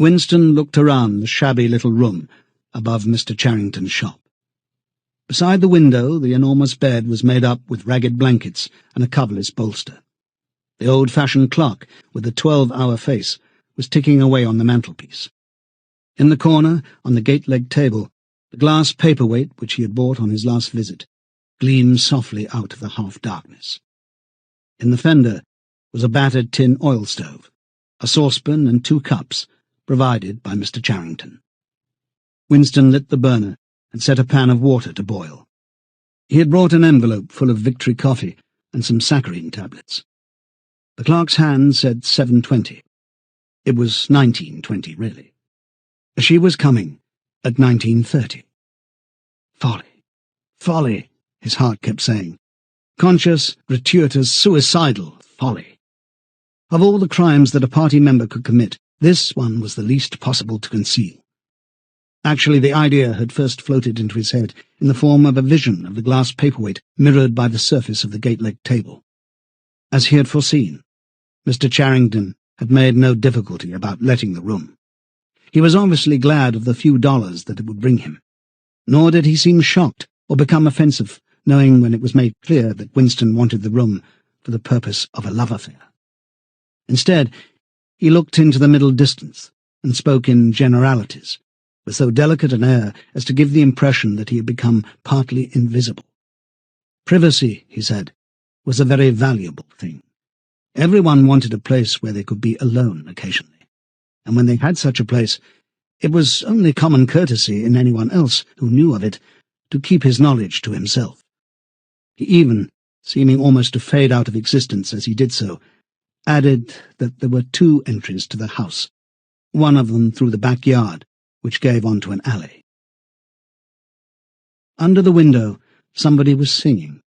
Winston looked around the shabby little room above Mr. Charrington's shop. Beside the window, the enormous bed was made up with ragged blankets and a coverless bolster. The old-fashioned clock, with the 12-hour face, was ticking away on the mantelpiece. In the corner, on the gate-legged table, the glass paperweight which he had bought on his last visit gleamed softly out of the half-darkness. In the fender was a battered tin oil stove, a saucepan and 2 cups, provided by Mr. Charrington. Winston lit the burner and set a pan of water to boil. He had brought an envelope full of Victory coffee and some saccharine tablets. The clerk's hand said 7:20. It was 19:20, really. She was coming at 19:30. Folly, folly, his heart kept saying. Conscious, gratuitous, suicidal folly. Of all the crimes that a party member could commit, this one was the least possible to conceal. Actually, the idea had first floated into his head in the form of a vision of the glass paperweight mirrored by the surface of the gate-legged table. As he had foreseen, Mr. Charrington had made no difficulty about letting the room. He was obviously glad of the few dollars that it would bring him, nor did he seem shocked or become offensive, knowing when it was made clear that Winston wanted the room for the purpose of a love affair. Instead, he looked into the middle distance and spoke in generalities, with so delicate an air as to give the impression that he had become partly invisible. Privacy, he said, was a very valuable thing. Everyone wanted a place where they could be alone occasionally, and when they had such a place, it was only common courtesy in anyone else who knew of it to keep his knowledge to himself. He even, seeming almost to fade out of existence as he did so, added that there were 2 entries to the house, one of them through the backyard, which gave onto an alley. Under the window, somebody was singing.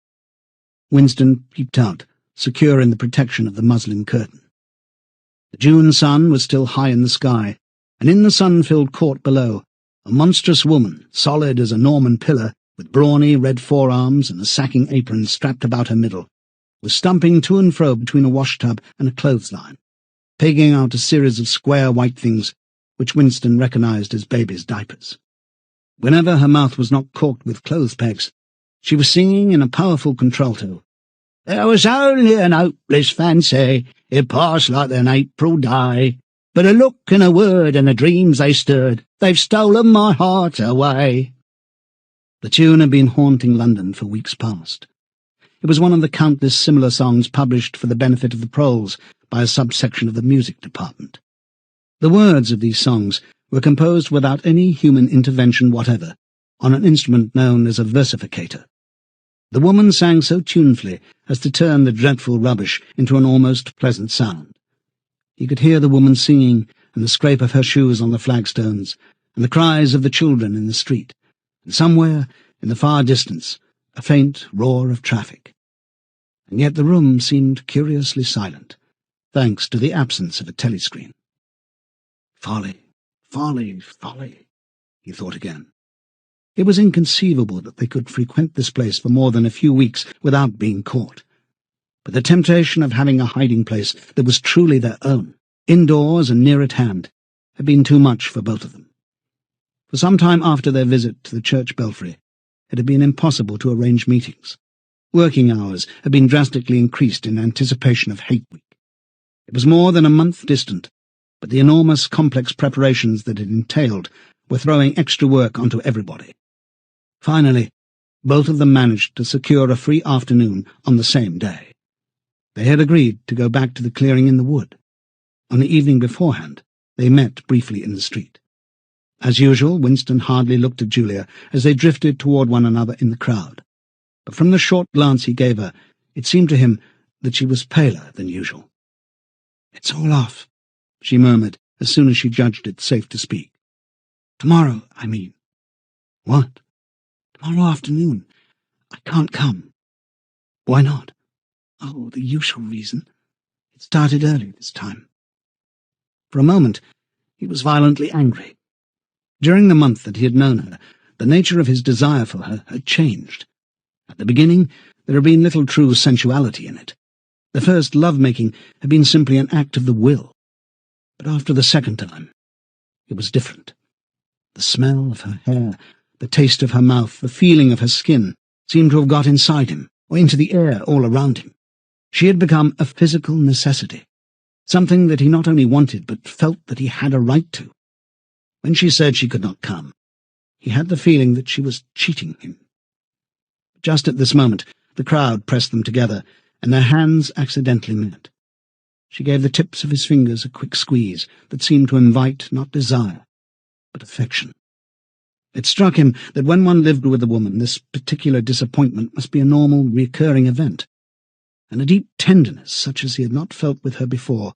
Winston peeped out, secure in the protection of the muslin curtain. The June sun was still high in the sky, and in the sun-filled court below, a monstrous woman, solid as a Norman pillar, with brawny red forearms and a sacking apron strapped about her middle, was stumping to and fro between a washtub and a clothesline, pegging out a series of square white things which Winston recognized as babies' diapers. Whenever her mouth was not corked with clothes pegs, she was singing in a powerful contralto, "There was only an hopeless fancy, it passed like an April day, but a look and a word and the dreams they stirred, they've stolen my heart away." The tune had been haunting London for weeks past. It was one of the countless similar songs published for the benefit of the proles by a subsection of the music department. The words of these songs were composed without any human intervention whatever, on an instrument known as a versificator. The woman sang so tunefully as to turn the dreadful rubbish into an almost pleasant sound. He could hear the woman singing, and the scrape of her shoes on the flagstones, and the cries of the children in the street, and somewhere, in the far distance, a faint roar of traffic. And yet the room seemed curiously silent, thanks to the absence of a telescreen. Folly, folly, folly, he thought again. It was inconceivable that they could frequent this place for more than a few weeks without being caught. But the temptation of having a hiding-place that was truly their own, indoors and near at hand, had been too much for both of them. For some time after their visit to the church belfry, it had been impossible to arrange meetings. Working hours had been drastically increased in anticipation of Hate Week. It was more than a month distant, but the enormous complex preparations that it entailed were throwing extra work onto everybody. Finally, both of them managed to secure a free afternoon on the same day. They had agreed to go back to the clearing in the wood. On the evening beforehand, they met briefly in the street. As usual, Winston hardly looked at Julia as they drifted toward one another in the crowd, but from the short glance he gave her, it seemed to him that she was paler than usual. "It's all off," she murmured as soon as she judged it safe to speak. "Tomorrow, I mean." "What?" "Tomorrow afternoon. I can't come." "Why not?" "Oh, the usual reason. It started early this time." For a moment, he was violently angry. During the month that he had known her, the nature of his desire for her had changed. At the beginning, there had been little true sensuality in it. The first love-making had been simply an act of the will. But after the second time, It was different. The smell of her hair, the taste of her mouth, the feeling of her skin seemed to have got inside him, or into the air all around him. She had become a physical necessity, something that he not only wanted but felt that he had a right to. When she said she could not come, he had the feeling that she was cheating him. Just at this moment, the crowd pressed them together, and their hands accidentally met. She gave the tips of his fingers a quick squeeze that seemed to invite not desire, but affection. It struck him that when one lived with a woman, this particular disappointment must be a normal, recurring event, and a deep tenderness, such as he had not felt with her before,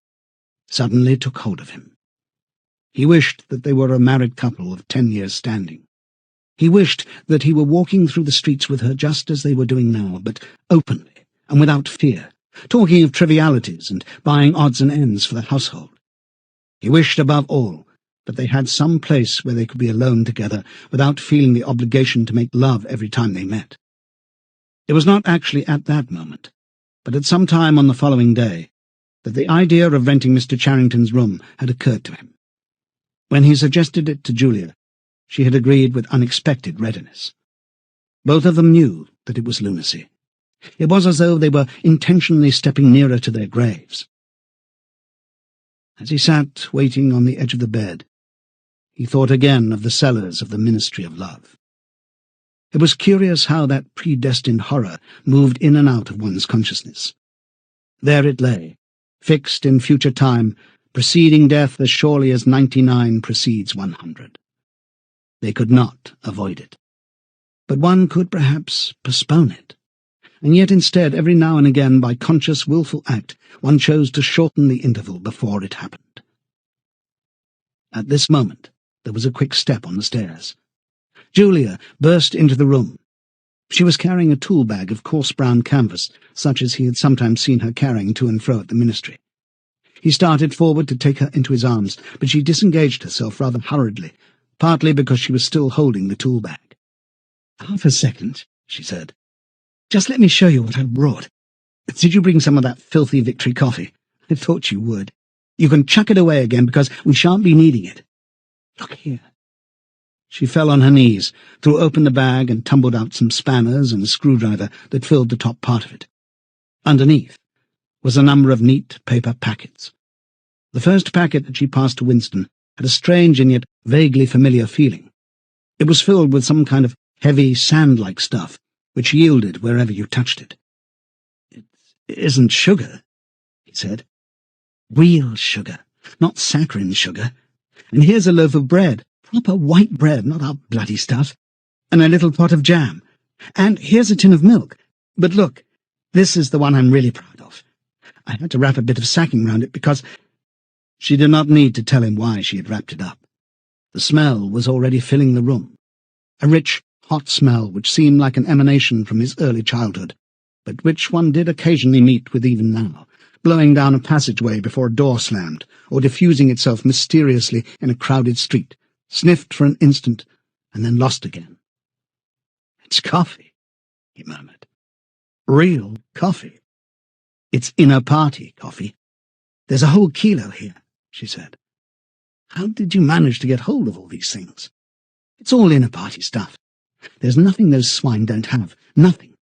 suddenly took hold of him. He wished that they were a married couple of 10 years' standing. He wished that he were walking through the streets with her just as they were doing now, but openly and without fear, talking of trivialities and buying odds and ends for the household. He wished above all that they had some place where they could be alone together without feeling the obligation to make love every time they met. It was not actually at that moment, but at some time on the following day, that the idea of renting Mr. Charrington's room had occurred to him. When he suggested it to Julia, she had agreed with unexpected readiness. Both of them knew that it was lunacy. It was as though they were intentionally stepping nearer to their graves. As he sat waiting on the edge of the bed, he thought again of the cellars of the Ministry of Love. It was curious how that predestined horror moved in and out of one's consciousness. There it lay, fixed in future time, preceding death as surely as 99 precedes 100. They could not avoid it. But one could perhaps postpone it. And yet instead, every now and again, by conscious, willful act, one chose to shorten the interval before it happened. At this moment, there was a quick step on the stairs. Julia burst into the room. She was carrying a tool bag of coarse brown canvas, such as he had sometimes seen her carrying to and fro at the ministry. He started forward to take her into his arms, but she disengaged herself rather hurriedly, partly because she was still holding the tool bag. "Half a second," she said. "Just let me show you what I brought. Did you bring some of that filthy Victory coffee? I thought you would. You can chuck it away again, because we shan't be needing it. Look here." She fell on her knees, threw open the bag, and tumbled out some spanners and a screwdriver that filled the top part of it. Underneath was a number of neat paper packets. The first packet that she passed to Winston had a strange and yet vaguely familiar feeling. It was filled with some kind of heavy, sand-like stuff, which yielded wherever you touched it. "It isn't sugar," he said. "Real sugar, not saccharine sugar. And here's a loaf of bread, proper white bread, not our bloody stuff, and a little pot of jam. And here's a tin of milk. But look, this is the one I'm really proud of. I had to wrap a bit of sacking round it because—" She did not need to tell him why she had wrapped it up. The smell was already filling the room, a rich, hot smell which seemed like an emanation from his early childhood, but which one did occasionally meet with even now, blowing down a passageway before a door slammed, or diffusing itself mysteriously in a crowded street, sniffed for an instant, and then lost again. "It's coffee," he murmured. "Real coffee. It's inner-party coffee. There's a whole kilo here," she said. "How did you manage to get hold of all these things? It's all inner-party stuff. There's nothing those swine don't have, nothing.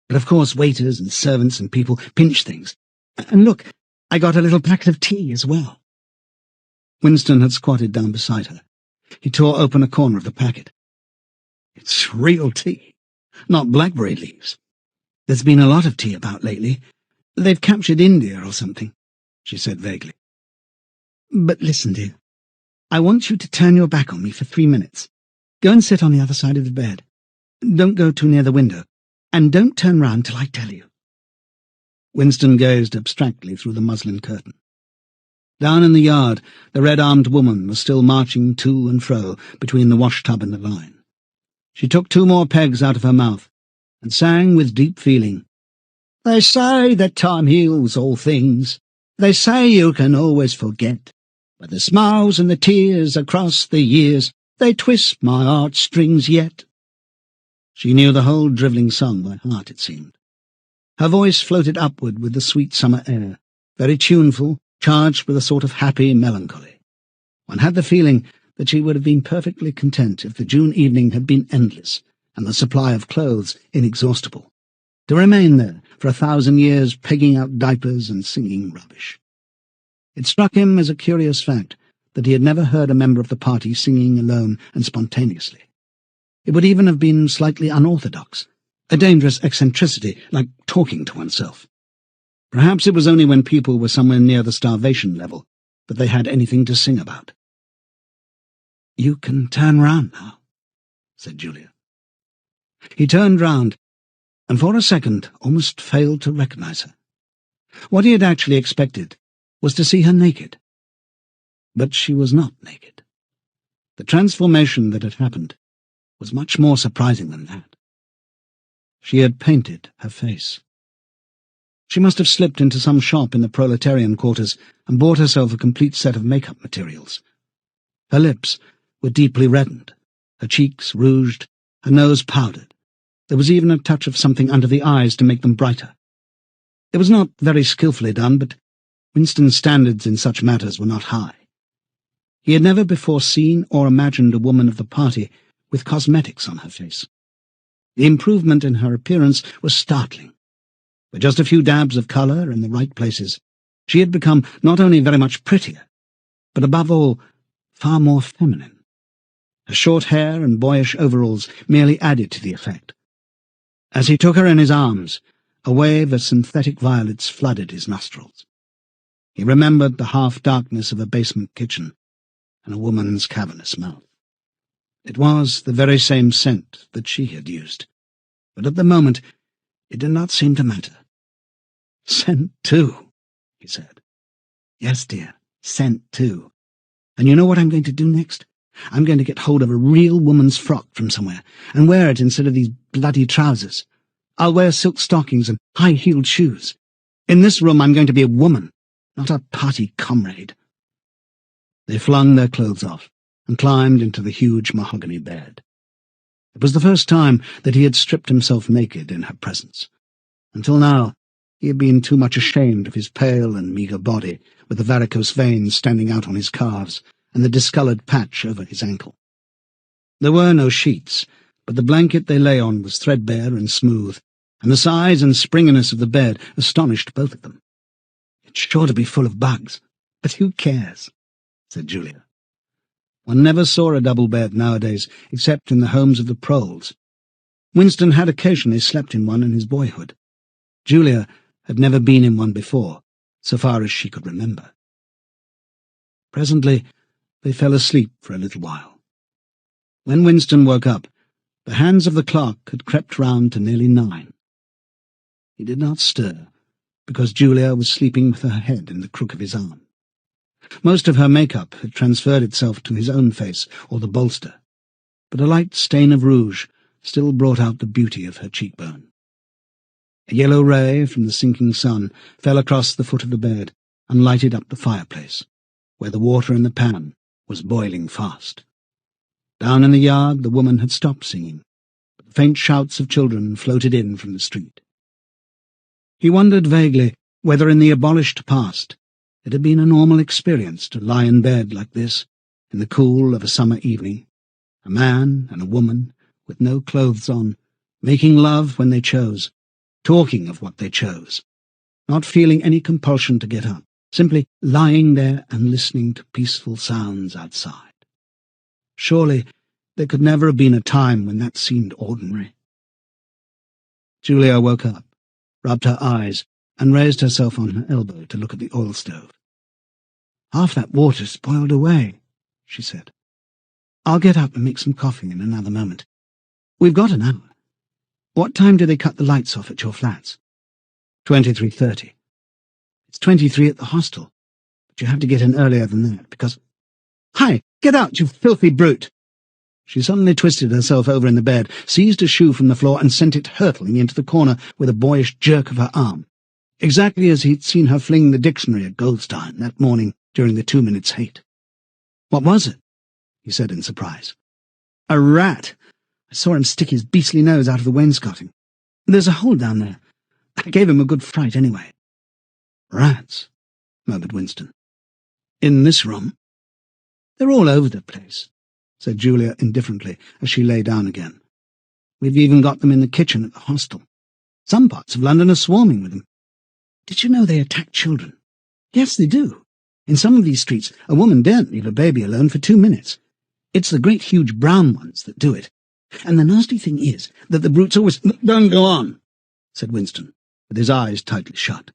But of course waiters and servants and people pinch things. And look, I got a little packet of tea as well." Winston had squatted down beside her. He tore open a corner of the packet. "It's real tea, not blackberry leaves. There's been a lot of tea about lately. They've captured India or something," she said vaguely. "But listen, dear, I want you to turn your back on me for 3 minutes. Go and sit on the other side of the bed. Don't go too near the window, and don't turn round till I tell you." Winston gazed abstractly through the muslin curtain. Down in the yard, the red-armed woman was still marching to and fro between the wash-tub and the line. She took 2 more pegs out of her mouth, and sang with deep feeling, "They say that time heals all things. They say you can always forget. But the smiles and the tears across the years, they twist my heartstrings yet." She knew the whole drivelling song by heart, it seemed. Her voice floated upward with the sweet summer air, very tuneful, charged with a sort of happy melancholy. One had the feeling that she would have been perfectly content if the June evening had been endless and the supply of clothes inexhaustible, to remain there for 1,000 years pegging out diapers and singing rubbish. It struck him as a curious fact that he had never heard a member of the party singing alone and spontaneously. It would even have been slightly unorthodox, a dangerous eccentricity, like talking to oneself. Perhaps it was only when people were somewhere near the starvation level that they had anything to sing about. "You can turn round now," said Julia. He turned round, and for a second almost failed to recognize her. What he had actually expected was to see her naked. But she was not naked. The transformation that had happened was much more surprising than that. She had painted her face. She must have slipped into some shop in the proletarian quarters and bought herself a complete set of makeup materials. Her lips were deeply reddened, her cheeks rouged, her nose powdered. There was even a touch of something under the eyes to make them brighter. It was not very skillfully done, but Winston's standards in such matters were not high. He had never before seen or imagined a woman of the party with cosmetics on her face. The improvement in her appearance was startling. With just a few dabs of colour in the right places, she had become not only very much prettier, but above all, far more feminine. Her short hair and boyish overalls merely added to the effect. As he took her in his arms, a wave of synthetic violets flooded his nostrils. He remembered the half-darkness of a basement kitchen and a woman's cavernous mouth. It was the very same scent that she had used, but at the moment it did not seem to matter. "Scent too," he said. "Yes, dear, scent too. And you know what I'm going to do next? I'm going to get hold of a real woman's frock from somewhere and wear it instead of these bloody trousers. I'll wear silk stockings and high-heeled shoes. In this room I'm going to be a woman, not a party comrade." They flung their clothes off and climbed into the huge mahogany bed. It was the first time that he had stripped himself naked in her presence. Until now, he had been too much ashamed of his pale and meagre body, with the varicose veins standing out on his calves and the discoloured patch over his ankle. There were no sheets, but the blanket they lay on was threadbare and smooth, and the size and springiness of the bed astonished both of them. "It's sure to be full of bugs, but who cares?" said Julia. One never saw a double bed nowadays, except in the homes of the proles. Winston had occasionally slept in one in his boyhood. Julia had never been in one before, so far as she could remember. Presently they fell asleep for a little while. When Winston woke up, the hands of the clock had crept round to nearly 9. He did not stir, because Julia was sleeping with her head in the crook of his arm. Most of her makeup had transferred itself to his own face or the bolster, but a light stain of rouge still brought out the beauty of her cheekbone. A yellow ray from the sinking sun fell across the foot of the bed and lighted up the fireplace, where the water in the pan was boiling fast. Down in the yard the woman had stopped singing, but the faint shouts of children floated in from the street. He wondered vaguely whether in the abolished past it had been a normal experience to lie in bed like this, in the cool of a summer evening, a man and a woman, with no clothes on, making love when they chose, talking of what they chose, not feeling any compulsion to get up, simply lying there and listening to peaceful sounds outside. Surely there could never have been a time when that seemed ordinary. Julia woke up, rubbed her eyes, and raised herself on her elbow to look at the oil stove. "Half that water's boiled away," she said. "I'll get up and make some coffee in another moment. We've got an hour. What time do they cut the lights off at your flats?" 23:30. "It's 23 at the hostel, but you have to get in earlier than that, because—" "Hi! Get out, you filthy brute!" She suddenly twisted herself over in the bed, seized a shoe from the floor, and sent it hurtling into the corner with a boyish jerk of her arm, exactly as he'd seen her fling the dictionary at Goldstein that morning during the 2 minutes hate. "What was it?" he said in surprise. "A rat. I saw him stick his beastly nose out of the wainscoting. There's a hole down there. I gave him a good fright anyway." "Rats," murmured Winston. "In this room?" "They're all over the place," said Julia indifferently as she lay down again. "We've even got them in the kitchen at the hostel. Some parts of London are swarming with them. Did you know they attack children? Yes, they do. In some of these streets, a woman daren't leave a baby alone for 2 minutes. It's the great huge brown ones that do it. And the nasty thing is that the brutes always— "Don't go on," said Winston, with his eyes tightly shut.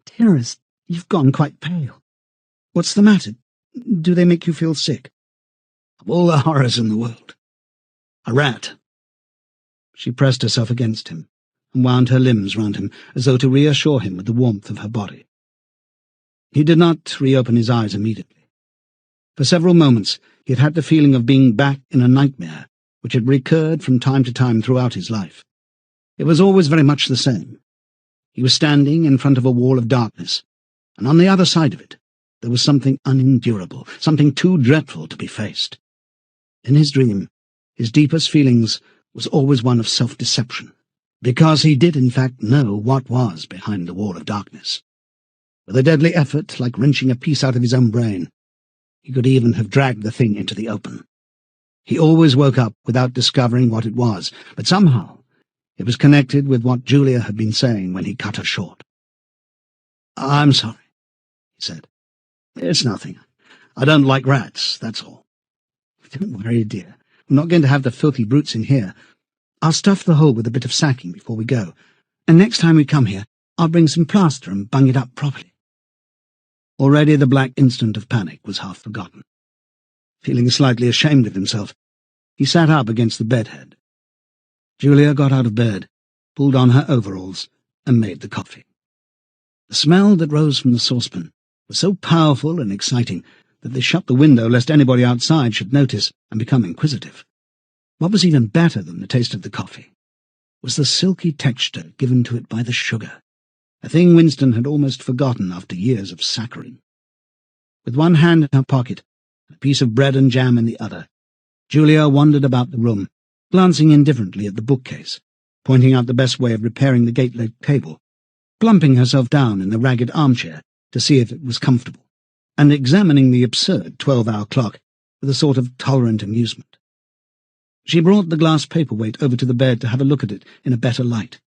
"Dearest, you've gone quite pale. What's the matter? Do they make you feel sick?" "Of all the horrors in the world. A rat." She pressed herself against him and wound her limbs round him as though to reassure him with the warmth of her body. He did not reopen his eyes immediately. For several moments he had had the feeling of being back in a nightmare which had recurred from time to time throughout his life. It was always very much the same. He was standing in front of a wall of darkness, and on the other side of it there was something unendurable, something too dreadful to be faced. In his dream, his deepest feelings was always one of self-deception, because he did in fact know what was behind the wall of darkness. With a deadly effort, like wrenching a piece out of his own brain, he could even have dragged the thing into the open. He always woke up without discovering what it was, but somehow it was connected with what Julia had been saying when he cut her short. "I'm sorry," he said. "It's nothing. I don't like rats, that's all." "Don't worry, dear. We're not going to have the filthy brutes in here. I'll stuff the hole with a bit of sacking before we go, and next time we come here I'll bring some plaster and bung it up properly." Already the black instant of panic was half forgotten. Feeling slightly ashamed of himself, he sat up against the bedhead. Julia got out of bed, pulled on her overalls, and made the coffee. The smell that rose from the saucepan was so powerful and exciting that they shut the window lest anybody outside should notice and become inquisitive. What was even better than the taste of the coffee was the silky texture given to it by the sugar, a thing Winston had almost forgotten after years of saccharine. With one hand in her pocket, and a piece of bread and jam in the other, Julia wandered about the room, glancing indifferently at the bookcase, pointing out the best way of repairing the gate-leg table, plumping herself down in the ragged armchair to see if it was comfortable, and examining the absurd 12-hour clock with a sort of tolerant amusement. She brought the glass paperweight over to the bed to have a look at it in a better light.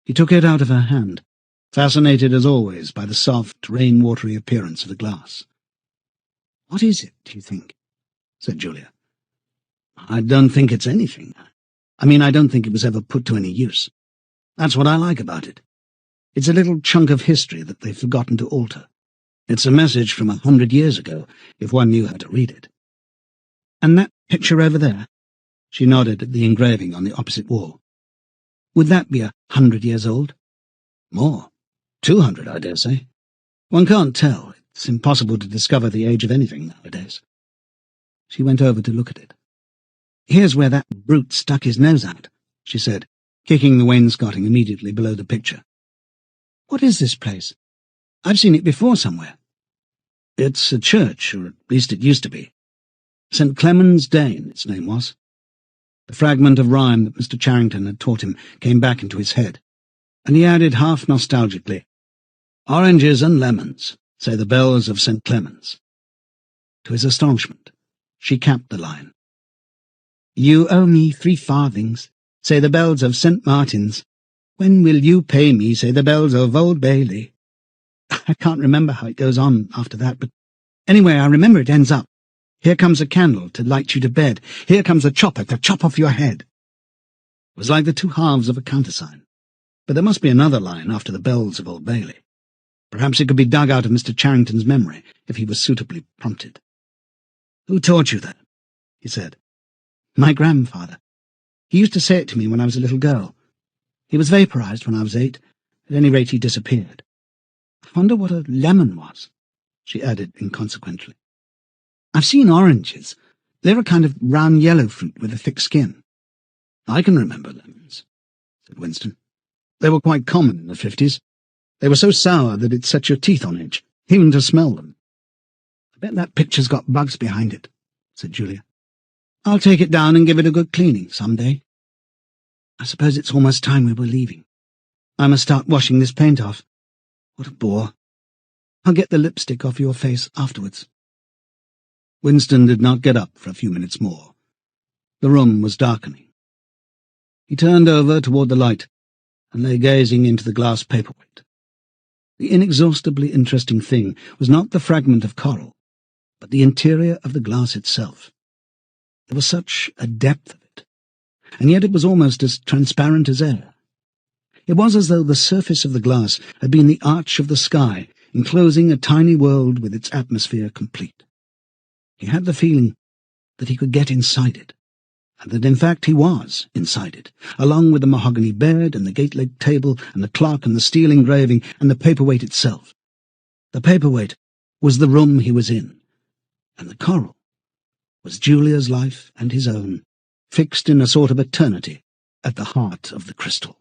He took it out of her hand, fascinated as always by the soft, rain-watery appearance of the glass. "What is it, do you think?" said Julia. "I don't think it's anything. I don't think it was ever put to any use. That's what I like about it. It's a little chunk of history that they've forgotten to alter. It's a message from 100 years ago, if one knew how to read it. And that picture over there?" She nodded at the engraving on the opposite wall. "Would that be 100 years old?" "More. 200, I dare say. One can't tell. It's impossible to discover the age of anything nowadays." She went over to look at it. "Here's where that brute stuck his nose out," she said, kicking the wainscoting immediately below the picture. "What is this place? I've seen it before somewhere." "It's a church, or at least it used to be. St. Clement's Dane, its name was." The fragment of rhyme that Mr. Charrington had taught him came back into his head, and he added half nostalgically, "Oranges and lemons, say the bells of St. Clement's." To his astonishment, she capped the line. "You owe me 3 farthings, say the bells of St. Martin's. When will you pay me, say the bells of Old Bailey." I can't remember how it goes on after that, but anyway I remember it ends up, "Here comes a candle to light you to bed. Here comes a chopper to chop off your head." It was like the 2 halves of a countersign, but there must be another line after the bells of Old Bailey. Perhaps it could be dug out of Mr. Charrington's memory if he was suitably prompted. "Who taught you that?" he said. "My grandfather. He used to say it to me when I was a little girl. He was vaporized when I was 8. At any rate, he disappeared. I wonder what a lemon was," she added inconsequently. "I've seen oranges. They're a kind of round yellow fruit with a thick skin." "I can remember lemons," said Winston. "They were quite common in the 50s. They were so sour that it set your teeth on edge, even to smell them." "I bet that picture's got bugs behind it," said Julia. "I'll take it down and give it a good cleaning some day. I suppose it's almost time we were leaving. I must start washing this paint off. What a bore. I'll get the lipstick off your face afterwards." Winston did not get up for a few minutes more. The room was darkening. He turned over toward the light and lay gazing into the glass paperweight. The inexhaustibly interesting thing was not the fragment of coral, but the interior of the glass itself. There was such a depth of it, and yet it was almost as transparent as air. It was as though the surface of the glass had been the arch of the sky, enclosing a tiny world with its atmosphere complete. He had the feeling that he could get inside it, and that in fact he was inside it, along with the mahogany bed and the gate-legged table and the clock and the steel engraving and the paperweight itself. The paperweight was the room he was in, and the coral was Julia's life and his own, fixed in a sort of eternity at the heart of the crystal.